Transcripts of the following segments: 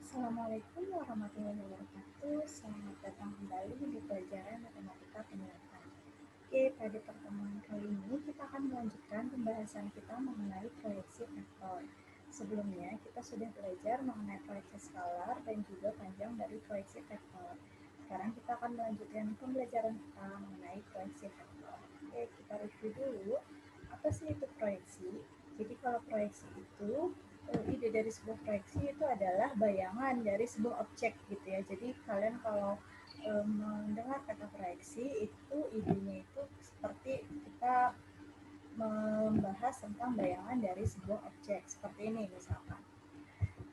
Assalamualaikum warahmatullahi wabarakatuh. Selamat datang kembali di pelajaran matematika penelitian. Oke, pada pertemuan kali ini kita akan melanjutkan pembahasan kita mengenai proyeksi vektor. Sebelumnya kita sudah belajar mengenai proyeksi skalar dan juga panjang dari proyeksi vektor. Sekarang kita akan melanjutkan pembelajaran kita mengenai proyeksi vektor. Oke, kita review dulu. Apa sih itu proyeksi? Jadi kalau proyeksi itu ide dari sebuah proyeksi itu adalah bayangan dari sebuah objek gitu ya. Jadi kalian kalau mendengar kata proyeksi itu idenya itu seperti kita membahas tentang bayangan dari sebuah objek seperti ini misalkan.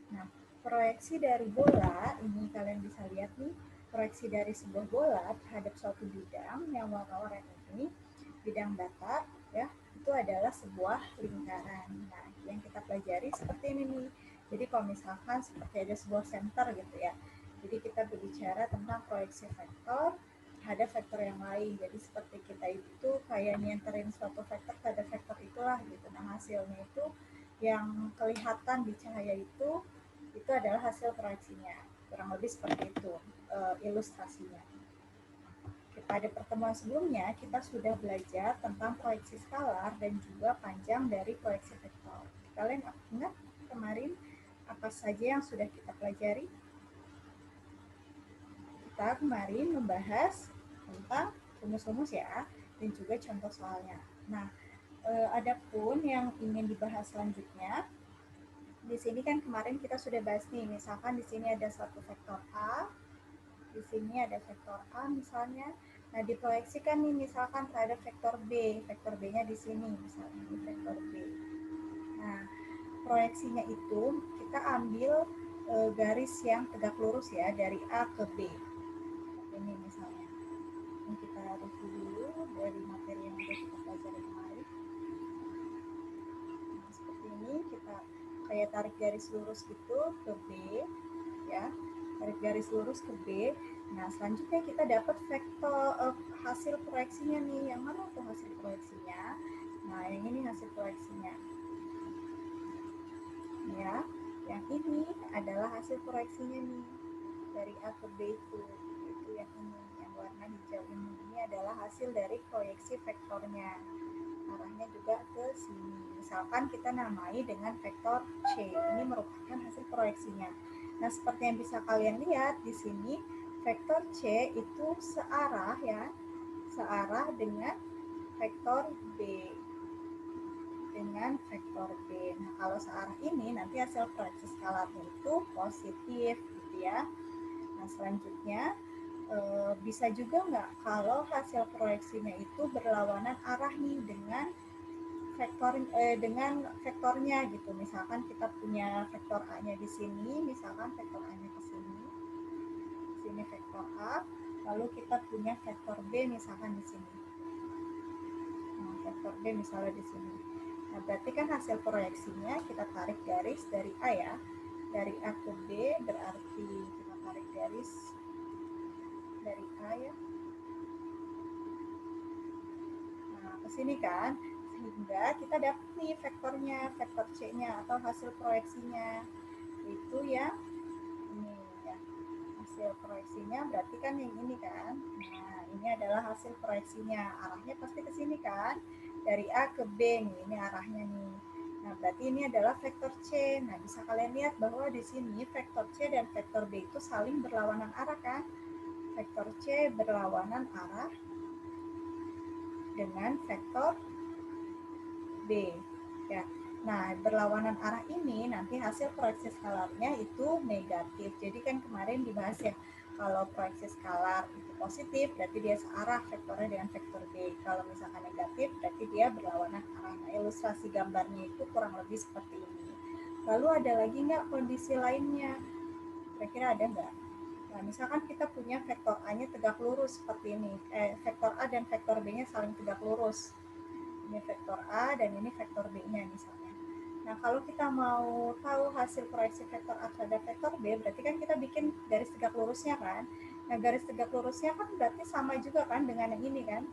Nah, proyeksi dari bola ini kalian bisa lihat nih, proyeksi dari sebuah bola terhadap suatu bidang yang warna oranye ini, bidang datar ya, itu adalah sebuah lingkaran. Nah, yang kita pelajari seperti ini nih. Jadi kalau misalkan seperti ada sebuah center gitu ya. Jadi kita berbicara tentang proyeksi vektor terhadap vektor yang lain. Jadi seperti kita itu kayak nyenterin suatu vektor pada vektor itulah gitu. Nah, hasilnya itu yang kelihatan di cahaya itu adalah hasil proyeksinya. Kurang lebih seperti itu ilustrasinya. Pada pertemuan sebelumnya, kita sudah belajar tentang proyeksi skalar dan juga panjang dari proyeksi vektor. Kalian ingat kemarin apa saja yang sudah kita pelajari? Kita kemarin membahas tentang rumus-rumus ya, dan juga contoh soalnya. Nah, adapun yang ingin dibahas selanjutnya, di sini kan kemarin kita sudah bahas nih, misalkan di sini ada satu vektor A, di sini ada vektor A misalnya. Nah, diproyeksikan nih misalkan terhadap vektor B. Vektor B-nya di sini misalnya, ini vektor B. Nah, proyeksinya itu kita ambil garis yang tegak lurus ya dari A ke B. Ini misalnya. Ini kita review dulu dari materi yang sudah kita pelajari kemarin. Nah, seperti ini kita kayak tarik garis lurus gitu ke B ya. Tarik garis lurus ke B. Nah, selanjutnya kita dapat vektor hasil proyeksinya nih. Yang mana tuh hasil proyeksinya? Nah, yang ini hasil proyeksinya. Ya, yang ini adalah hasil proyeksinya nih. Dari A ke B itu yang ini, yang warna hijau ini. Ini adalah hasil dari proyeksi vektornya. Arahnya juga ke sini. Misalkan kita namai dengan vektor C. Ini merupakan hasil proyeksinya. Nah, seperti yang bisa kalian lihat di sini, vektor C itu searah ya, searah dengan vektor B. Dengan vektor B. Nah, kalau searah ini nanti hasil proyeksi skalarnya itu positif gitu ya. Nah, selanjutnya bisa juga nggak kalau hasil proyeksinya itu berlawanan arah nih dengan vektornya gitu. Misalkan kita punya vektor A-nya di sini, misalkan vektor A-nya ke sini. Di sini vektor A, lalu kita punya vektor B misalkan di sini. Nah, vektor B misalnya di sini. Nah, berarti kan hasil proyeksinya kita tarik garis dari A ya. Dari A ke B berarti kita tarik garis dari A ya. Nah, ke sini kan, sehingga kita dapat nih vektornya, vektor C-nya atau hasil proyeksinya. Itu ya, ini ya. Hasil proyeksinya berarti kan yang ini kan. Nah, ini adalah hasil proyeksinya. Arahnya pasti ke sini kan. Dari A ke B nih, ini arahnya nih. Nah, berarti ini adalah vektor C. Nah, bisa kalian lihat bahwa di sini vektor C dan vektor B itu saling berlawanan arah kan. Vektor C berlawanan arah dengan vektor B. Ya. Nah, berlawanan arah ini nanti hasil proyeksi skalarnya itu negatif. Jadi kan kemarin dibahas ya, kalau proyeksi skalar itu positif, berarti dia searah vektornya dengan vektor B. Kalau misalkan negatif, berarti dia berlawanan arah. Nah, ilustrasi gambarnya itu kurang lebih seperti ini. Lalu ada lagi nggak kondisi lainnya? Kira-kira ada nggak? Nah, misalkan kita punya vektor A-nya tegak lurus seperti ini. Vektor A dan vektor B-nya saling tegak lurus. Ini vektor A dan ini vektor B-nya misalnya. Nah, kalau kita mau tahu hasil proyeksi vektor A terhadap vektor B, berarti kan kita bikin garis tegak lurusnya kan. Nah, garis tegak lurusnya kan berarti sama juga kan dengan yang ini kan,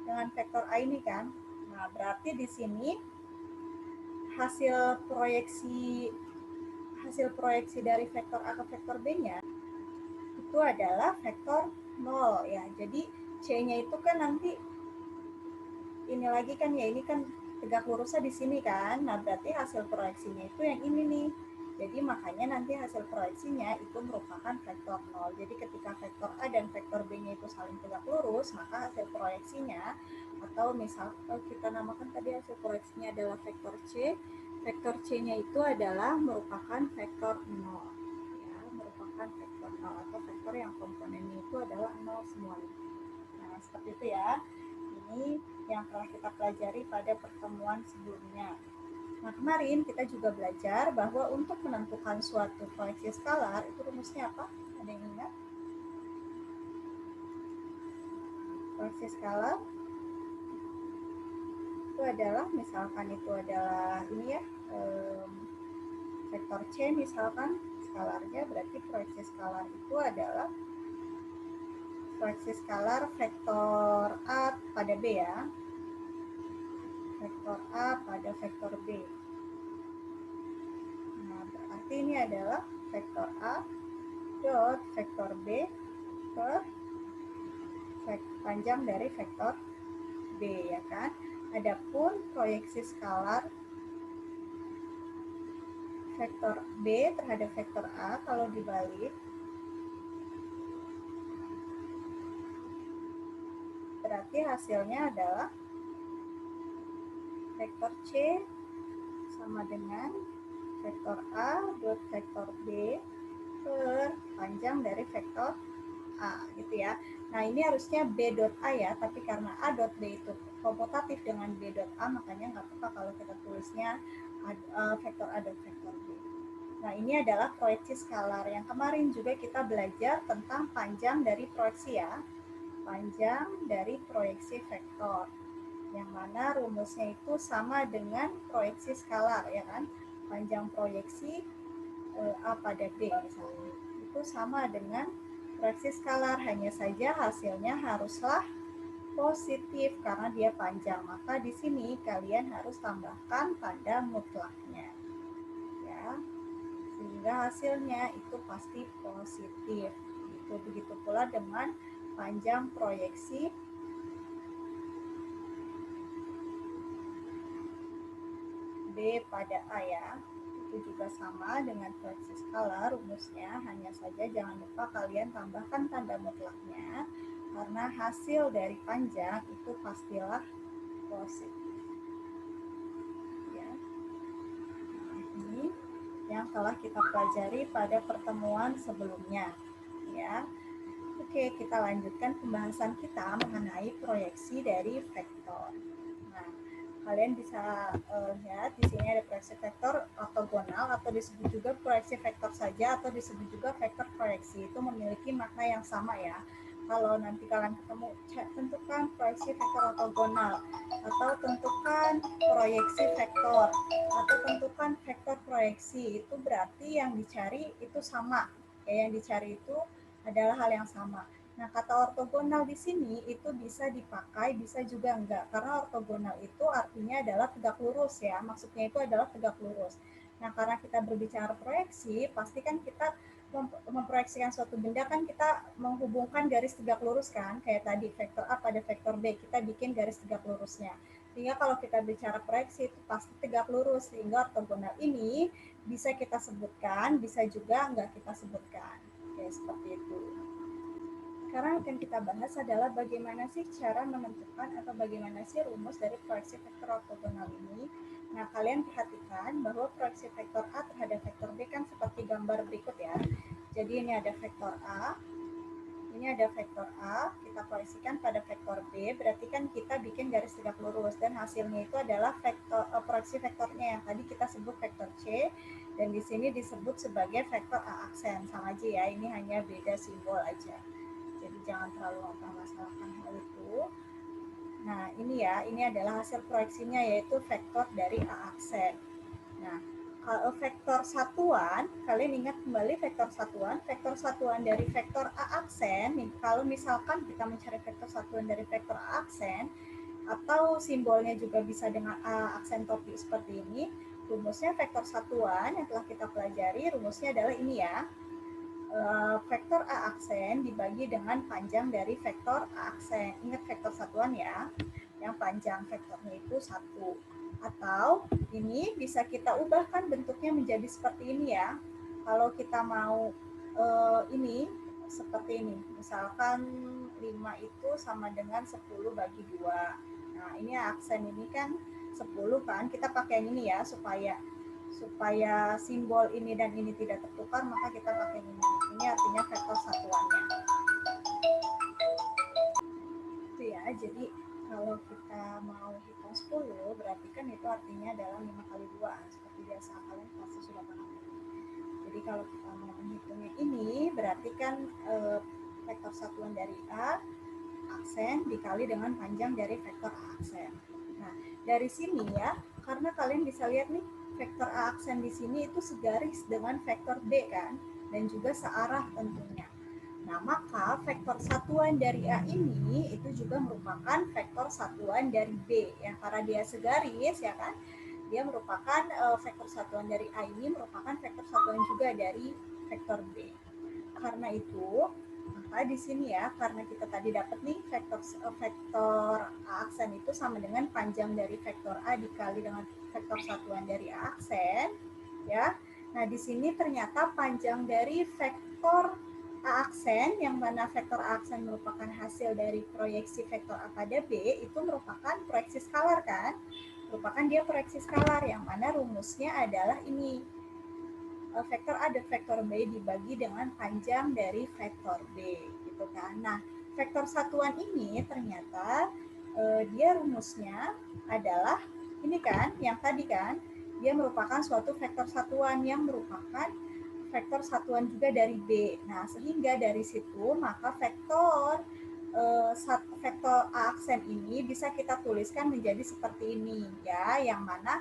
dengan vektor A ini kan. Nah, berarti di sini hasil hasil proyeksi dari vektor A ke vektor B-nya itu adalah vektor 0 ya. Jadi C-nya itu kan nanti ini lagi kan ya, ini kan tegak lurusnya di sini kan. Nah, berarti hasil proyeksinya itu yang ini nih. Jadi makanya nanti hasil proyeksinya itu merupakan vektor 0. Jadi ketika vektor A dan vektor B-nya itu saling tegak lurus, maka hasil proyeksinya atau misal kita namakan tadi hasil proyeksinya adalah vektor C. Vektor C-nya itu adalah merupakan vektor 0. Ya, merupakan vektor 0 atau vektor yang komponennya itu adalah 0 semuanya. Nah, seperti itu ya. Ini yang telah kita pelajari pada pertemuan sebelumnya. Nah, kemarin kita juga belajar bahwa untuk menentukan suatu proyeksi skalar, itu rumusnya apa? Ada yang ingat? Proyeksi skalar itu adalah, misalkan itu adalah ini ya, vektor C misalkan skalarnya, berarti proyeksi skalar itu adalah proyeksi skalar vektor A pada B ya. Vektor A pada vektor B. Nah, berarti ini adalah vektor A dot vektor B per panjang dari vektor B ya kan. Adapun proyeksi skalar vektor B terhadap vektor A kalau dibalik berarti hasilnya adalah vektor C sama dengan vektor A dot vektor B per panjang dari vektor A gitu ya. Nah, ini harusnya B dot A ya, tapi karena A dot B itu komutatif dengan B dot A, makanya nggak apa-apa kalau kita tulisnya vektor A dot vektor B. Nah, ini adalah proyeksi skalar. Yang kemarin juga kita belajar tentang panjang dari proyeksi ya. Panjang dari proyeksi vektor. Yang mana rumusnya itu sama dengan proyeksi skalar ya kan. Panjang proyeksi A pada B misalnya. Itu sama dengan proyeksi skalar, hanya saja hasilnya haruslah positif karena dia panjang. Maka di sini kalian harus tambahkan tanda mutlaknya. Ya. Sehingga hasilnya itu pasti positif. Begitu pula dengan panjang proyeksi B pada A ya. Itu juga sama dengan proyeksi skalar rumusnya, hanya saja jangan lupa kalian tambahkan tanda mutlaknya karena hasil dari panjang itu pastilah positif ya. Nah, ini yang telah kita pelajari pada pertemuan sebelumnya ya. Oke, kita lanjutkan pembahasan kita mengenai proyeksi dari vektor. Nah, kalian bisa lihat di sini ada proyeksi vektor ortogonal atau disebut juga proyeksi vektor saja atau disebut juga vektor proyeksi. Itu memiliki makna yang sama ya. Kalau nanti kalian ketemu, tentukan proyeksi vektor ortogonal atau tentukan proyeksi vektor atau tentukan vektor proyeksi, itu berarti yang dicari itu sama. Ya, yang dicari itu adalah hal yang sama. Nah, kata ortogonal di sini itu bisa dipakai, bisa juga enggak. Karena ortogonal itu artinya adalah tegak lurus ya. Maksudnya itu adalah tegak lurus. Nah, karena kita berbicara proyeksi, pasti kan kita memproyeksikan suatu benda kan kita menghubungkan garis tegak lurus kan. Kayak tadi vektor A pada vektor B, kita bikin garis tegak lurusnya. Sehingga kalau kita bicara proyeksi itu pasti tegak lurus. Sehingga ortogonal ini bisa kita sebutkan, bisa juga enggak kita sebutkan. Oke, seperti itu. Sekarang yang kita bahas adalah bagaimana sih cara menentukan atau bagaimana sih rumus dari proyeksi vektor ortogonal ini. Nah, kalian perhatikan bahwa proyeksi vektor A terhadap vektor B kan seperti gambar berikut ya. Jadi ini ada vektor A, ini ada vektor A, kita proyeksikan pada vektor B, berarti kan kita bikin garis tegak lurus dan hasilnya itu adalah vektor proyeksi vektornya yang tadi kita sebut vektor C dan di sini disebut sebagai vektor A aksen. Sama aja ya, ini hanya beda simbol aja. Jadi jangan terlalu mempermasalahkan hal itu. Nah, ini ya, ini adalah hasil proyeksinya yaitu vektor dari A aksen. Nah, kalau vektor satuan, kalian ingat kembali vektor satuan dari vektor A aksen, nih, kalau misalkan kita mencari vektor satuan dari vektor A aksen, atau simbolnya juga bisa dengan A aksen topi seperti ini, rumusnya vektor satuan yang telah kita pelajari, rumusnya adalah ini ya. Vektor A aksen dibagi dengan panjang dari vektor A aksen. Ingat vektor satuan ya, yang panjang vektornya itu 1. Atau ini bisa kita ubahkan bentuknya menjadi seperti ini ya. Kalau kita mau ini seperti ini, misalkan 5 itu sama dengan 10 bagi 2. Nah ini aksen ini kan 10 kan, kita pakai yang ini ya supaya simbol ini dan ini tidak tertukar, maka kita pakai ini. Ini artinya vektor satuannya. Itu ya, jadi kalau kita mau hitung 10, berarti kan itu artinya adalah 5 kali 2. Seperti biasa, kalian pasti sudah paham. Jadi kalau kita mau menghitungnya ini, berarti kan vektor satuan dari A, aksen, dikali dengan panjang dari vektor A aksen. Nah, dari sini ya, karena kalian bisa lihat nih, vektor A aksen di sini itu segaris dengan vektor B kan, dan juga searah tentunya. Nah, maka vektor satuan dari A ini itu juga merupakan vektor satuan dari B. Ya, karena dia segaris ya kan, dia merupakan vektor satuan dari A ini merupakan vektor satuan juga dari vektor B. Karena itu, maka di sini ya, karena kita tadi dapat nih vektor A aksen itu sama dengan panjang dari vektor A dikali dengan vektor satuan dari A aksen, ya. Nah, di sini ternyata panjang dari vektor A aksen, yang mana vektor A aksen merupakan hasil dari proyeksi vektor A pada B, itu merupakan proyeksi skalar kan? Merupakan dia proyeksi skalar, yang mana rumusnya adalah ini. Vektor A dan vektor B dibagi dengan panjang dari vektor B, gitu kan. Nah, vektor satuan ini ternyata dia rumusnya adalah ini kan, yang tadi kan, dia merupakan suatu vektor satuan yang merupakan vektor satuan juga dari B. Nah, sehingga dari situ maka vektor A aksen ini bisa kita tuliskan menjadi seperti ini ya, yang mana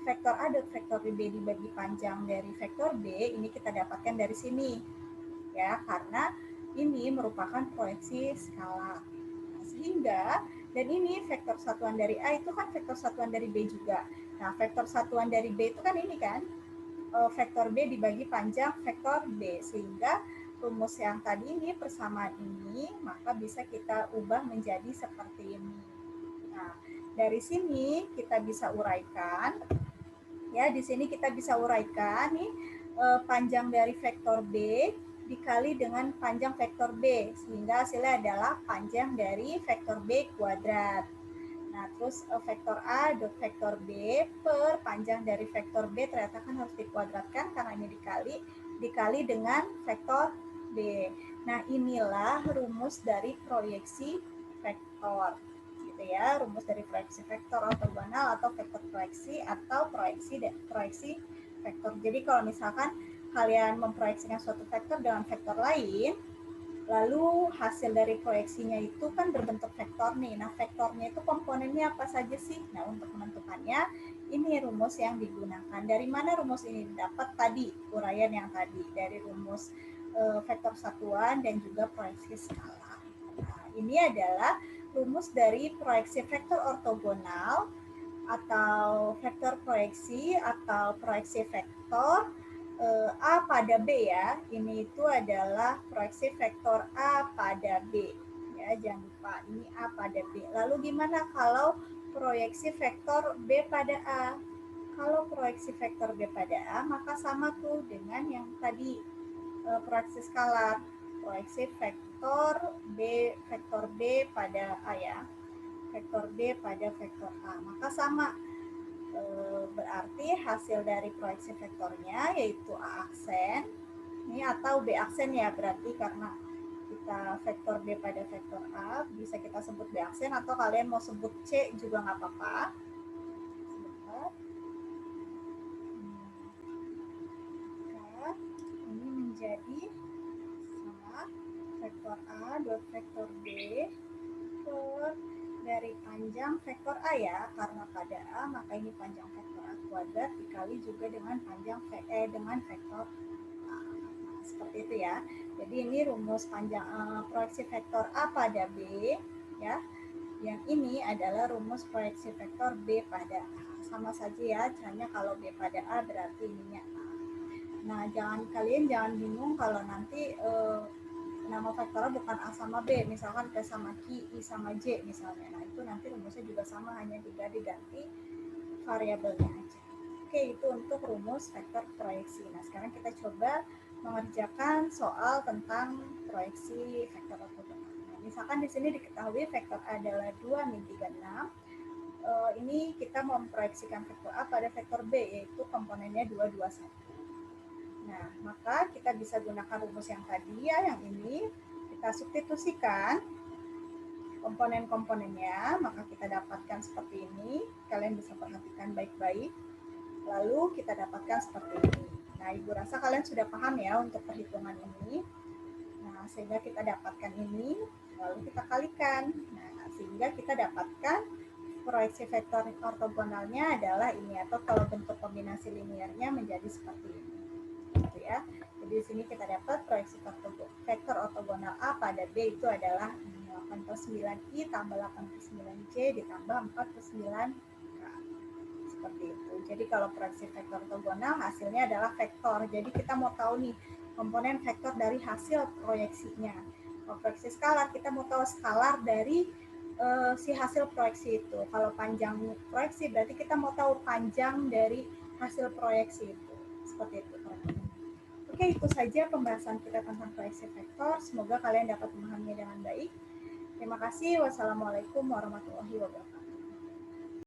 vektor A dan vektor B dibagi panjang dari vektor B, ini kita dapatkan dari sini. Ya, karena ini merupakan proyeksi skalar. Nah, sehingga, dan ini vektor satuan dari A itu kan vektor satuan dari B juga. Nah, vektor satuan dari B itu kan ini kan, vektor B dibagi panjang vektor B. Sehingga rumus yang tadi ini, persamaan ini, maka bisa kita ubah menjadi seperti ini. Nah, dari sini kita bisa uraikan. Ya, di sini kita bisa uraikan nih panjang dari vektor B dikali dengan panjang vektor B, sehingga hasilnya adalah panjang dari vektor B kuadrat. Nah, terus vektor A dot vektor B per panjang dari vektor B ternyata kan harus dikuadratkan karena ini dikali dengan vektor B. Nah, inilah rumus dari proyeksi vektor. Ya, rumus dari proyeksi vektor ortogonal atau vektor proyeksi atau proyeksi vektor. Jadi kalau misalkan kalian memproyeksikan suatu vektor dengan vektor lain, lalu hasil dari proyeksinya itu kan berbentuk vektor nih. Nah, vektornya itu komponennya apa saja sih? Nah, untuk menentukannya ini rumus yang digunakan. Dari mana rumus ini didapat? Tadi uraian yang tadi dari rumus vektor satuan dan juga proyeksi skalar. Nah, ini adalah rumus dari proyeksi vektor ortogonal atau vektor proyeksi atau proyeksi vektor A pada B ya. Ini itu adalah proyeksi vektor A pada B. Ya, jangan lupa ini A pada B. Lalu gimana kalau proyeksi vektor B pada A? Kalau proyeksi vektor B pada A, maka sama tuh dengan yang tadi proyeksi skalar. Proyeksi vektor B pada A ya, vektor B pada vektor A, maka sama, berarti hasil dari proyeksi vektornya yaitu A aksen ini atau B aksen ya, berarti karena kita vektor B pada vektor A bisa kita sebut B aksen atau kalian mau sebut C juga nggak apa-apa. Sebentar. Ini menjadi vektor A dot vektor B per dari panjang vektor A ya, karena pada A maka ini panjang vektor A kuadrat dikali juga dengan panjang dengan vektor A. Nah, seperti itu ya. Jadi ini rumus panjang proyeksi vektor A pada B ya. Yang ini adalah rumus proyeksi vektor B pada A. sama saja ya, caranya kalau B pada A berarti ininya A. Nah, kalian jangan bingung kalau nanti nama vektornya bukan A sama B, misalkan P sama Q, I sama J misalnya. Nah, itu nanti rumusnya juga sama, hanya tinggal diganti variabelnya aja. Oke, itu untuk rumus vektor proyeksi. Nah, sekarang kita coba mengerjakan soal tentang proyeksi vektor ortogonal. Nah, misalkan di sini diketahui vektor A adalah 2, min 3, 6. Ini kita memproyeksikan vektor A pada vektor B, yaitu komponennya 2, 2, 1. Nah, maka kita bisa gunakan rumus yang tadi ya, yang ini. Kita substitusikan komponen-komponennya, maka kita dapatkan seperti ini. Kalian bisa perhatikan baik-baik. Lalu kita dapatkan seperti ini. Nah, Ibu rasa kalian sudah paham ya untuk perhitungan ini. Nah, sehingga kita dapatkan ini, lalu kita kalikan. Nah, sehingga kita dapatkan proyeksi vektor ortogonalnya adalah ini, atau kalau bentuk kombinasi linearnya menjadi seperti ini. Gitu ya. Jadi di sini kita dapat proyeksi vektor ortogonal A pada B itu adalah 8/9i tambah 8/9j ditambah 4/9k. Seperti itu. Jadi kalau proyeksi vektor ortogonal hasilnya adalah vektor. Jadi kita mau tahu nih komponen vektor dari hasil proyeksinya. Kalau proyeksi skalar kita mau tahu skalar dari si hasil proyeksi itu. Kalau panjang proyeksi berarti kita mau tahu panjang dari hasil proyeksi itu. Seperti itu. Oke, itu saja pembahasan kita tentang proyeksi vektor. Semoga kalian dapat memahaminya dengan baik. Terima kasih. Wassalamualaikum warahmatullahi wabarakatuh.